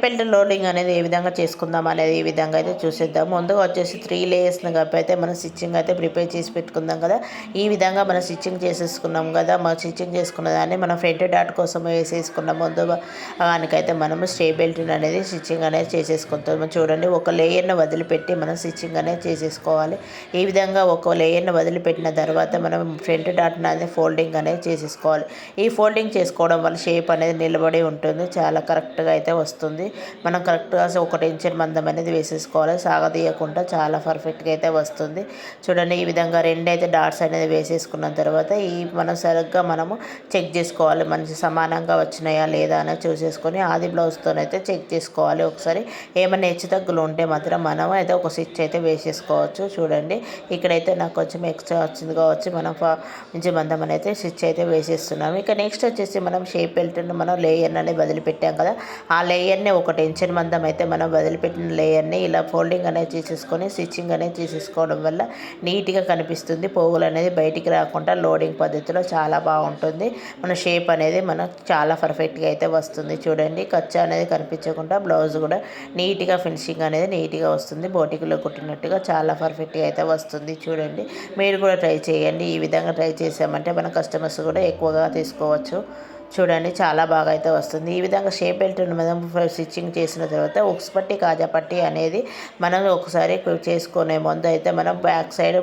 Belt loading అనేది ఏ విధంగా చేసుకుందాం అనేది ఈ విధంగా అయితే చూసేద్దాం. ముందుగా వచ్చేసి 3 లేయర్స్ని కలిపి అయితే మనం స్టిచ్చింగ్ అయితే ప్రిపేర్ చేసి పెట్టుకుందాం కదా. ఈ విధంగా మనం స్టిచ్చింగ్ చేసేసుకున్నాం కదా. మనం స్టిచ్చింగ్ చేసుకున్న దాన్ని మనం ఫ్రంట్ డాట్ కోసం వేసేసుకున్న ముందు దానికైతే మనము స్టే బెల్ట్ అనేది స్టిచ్చింగ్ అనేది చేసేసుకుంటాము. చూడండి, ఒక లేయర్ను వదిలిపెట్టి మనం స్టిచ్చింగ్ అనేది చేసేసుకోవాలి. ఈ విధంగా ఒక లేయర్ను వదిలిపెట్టిన తర్వాత మనం ఫ్రంట్ డాట్ అనేది ఫోల్డింగ్ అనేది చేసేసుకోవాలి. ఈ ఫోల్డింగ్ చేసుకోవడం వల్ల షేప్ అనేది నిలబడి ఉంటుంది, చాలా కరెక్ట్గా అయితే వస్తుంది. మనం కరెక్ట్గా 1 ఇంచ్ మందం అనేది వేసేసుకోవాలి, సాగదీయకుండా చాలా పర్ఫెక్ట్గా అయితే వస్తుంది. చూడండి, ఈ విధంగా 2 అయితే డాట్స్ అనేది వేసేసుకున్న తర్వాత మనం సరిగ్గా మనము చెక్ చేసుకోవాలి, మంచి సమానంగా వచ్చినాయా లేదా అనేది చూసేసుకొని ఆది బ్లౌజ్తోనైతే చెక్ చేసుకోవాలి. ఒకసారి ఏమైనా హెచ్చు తగ్గులు ఉంటే మాత్రం మనం అయితే ఒక స్టిచ్ అయితే వేసేసుకోవచ్చు. చూడండి, ఇక్కడైతే నాకు కొంచెం ఎక్స్ట్రా వచ్చింది కావచ్చు, మనం ఇంచు మందం అయితే స్టిచ్ అయితే వేసేస్తున్నాము. ఇక నెక్స్ట్ వచ్చేసి మనం షేప్ బెల్ట్ని మనం లేయర్ అనేది వదిలిపెట్టాం కదా, ఆ లేయర్ని 1 ఇంచ్ మందం అయితే మనం వదిలిపెట్టిన లేయర్ని ఇలా ఫోల్డింగ్ అనేది చేసేసుకొని స్టిచ్చింగ్ అనేది చేసేసుకోవడం వల్ల నీట్గా కనిపిస్తుంది. పోగులు అనేది బయటికి రాకుండా లోడింగ్ పద్ధతిలో చాలా బాగుంటుంది. మన షేప్ అనేది మనకు చాలా పర్ఫెక్ట్గా అయితే వస్తుంది. చూడండి, ఖర్చు అనేది కనిపించకుండా బ్లౌజ్ కూడా నీట్గా ఫినిషింగ్ అనేది నీట్గా వస్తుంది. బోటిక్లో కుట్టినట్టుగా చాలా పర్ఫెక్ట్గా అయితే వస్తుంది. చూడండి, మీరు కూడా ట్రై చేయండి. ఈ విధంగా ట్రై చేసామంటే మన కస్టమర్స్ కూడా ఎక్కువగా తీసుకోవచ్చు. చూడండి, చాలా బాగా అయితే వస్తుంది. ఈ విధంగా షేప్ బెల్ట్ని మనం స్టిచ్చింగ్ చేసిన తర్వాత ఉక్స్ పట్టి కాజా పట్టి అనేది మనం ఒకసారి చేసుకునే ముందు అయితే మనం బ్యాక్ సైడ్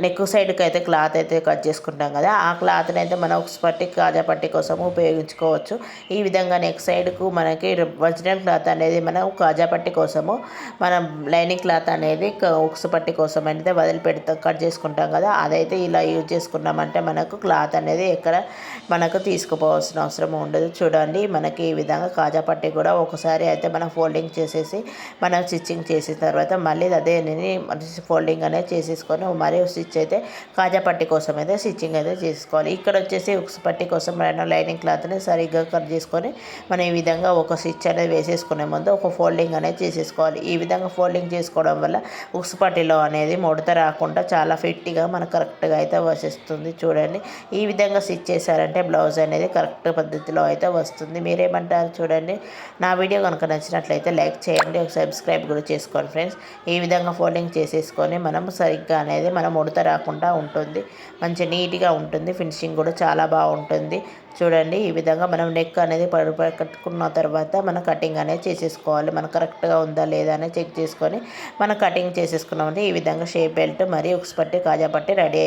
నెక్ సైడ్కి అయితే క్లాత్ అయితే కట్ చేసుకుంటాం కదా, ఆ క్లాత్ని అయితే మనం ఉక్స్ పట్టి కాజా పట్టి కోసం ఉపయోగించుకోవచ్చు. ఈ విధంగా నెక్ సైడ్కు మనకి ఒరిజినల్ క్లాత్ అనేది మనం కాజా పట్టి కోసము, మనం లైనింగ్ క్లాత్ అనేది ఉక్స్ పట్టి కోసం అయితే వదిలిపెడతాం, కట్ చేసుకుంటాం కదా, అదైతే ఇలా యూజ్ చేసుకున్నామంటే మనకు క్లాత్ అనేది ఎక్కడ మనకు తీసుకుపోవాల్సిన అవసరం ఉండదు. చూడండి, మనకి ఈ విధంగా కాజా పట్టి కూడా ఒకసారి అయితే మనం ఫోల్డింగ్ చేసేసి మనం స్టిచ్చింగ్ చేసిన తర్వాత మళ్ళీ అదే ఫోల్డింగ్ అనేది చేసేసుకొని మరియు స్టిచ్ అయితే కాజా పట్టి కోసం అయితే స్టిచ్చింగ్ అయితే చేసుకోవాలి. ఇక్కడ వచ్చేసి ఉక్స్ పట్టి కోసం లైనింగ్ క్లాత్ని సరిగ్గా కట్ చేసుకొని మనం ఈ విధంగా ఒక స్టిచ్ అనేది వేసేసుకునే ముందు ఒక ఫోల్డింగ్ అనేది చేసేసుకోవాలి. ఈ విధంగా ఫోల్డింగ్ చేసుకోవడం వల్ల ఉక్స్ పట్టిలో అనేది ముడత రాకుండా చాలా ఫిట్గా మనకు కరెక్ట్గా అయితే వచ్చేస్తుంది. చూడండి, ఈ విధంగా స్టిచ్ చేశారంటే బ్లౌజ్ అనేది కరెక్ట్ పద్ధతిలో అయితే వస్తుంది. మీరేమంటారు? చూడండి, నా వీడియో కనుక నచ్చినట్లయితే లైక్ చేయండి, ఒక సబ్స్క్రైబ్ కూడా చేసుకోండి ఫ్రెండ్స్. ఈ విధంగా ఫోల్డింగ్ చేసేసుకొని మనం సరిగ్గా అనేది మనం ముడత రాకుండా ఉంటుంది, మంచి నీట్గా ఉంటుంది, ఫినిషింగ్ కూడా చాలా బాగుంటుంది. చూడండి, ఈ విధంగా మనం నెక్ అనేది కట్టుకున్న తర్వాత మనం కటింగ్ అనేది చేసేసుకోవాలి. మనం కరెక్ట్గా ఉందా లేదా అనేది చెక్ చేసుకొని మనం కటింగ్ చేసేసుకున్నామంటే ఈ విధంగా షేప్ బెల్ట్ మరియు ఉక్స్ పట్టి కాజా పట్టి రెడీ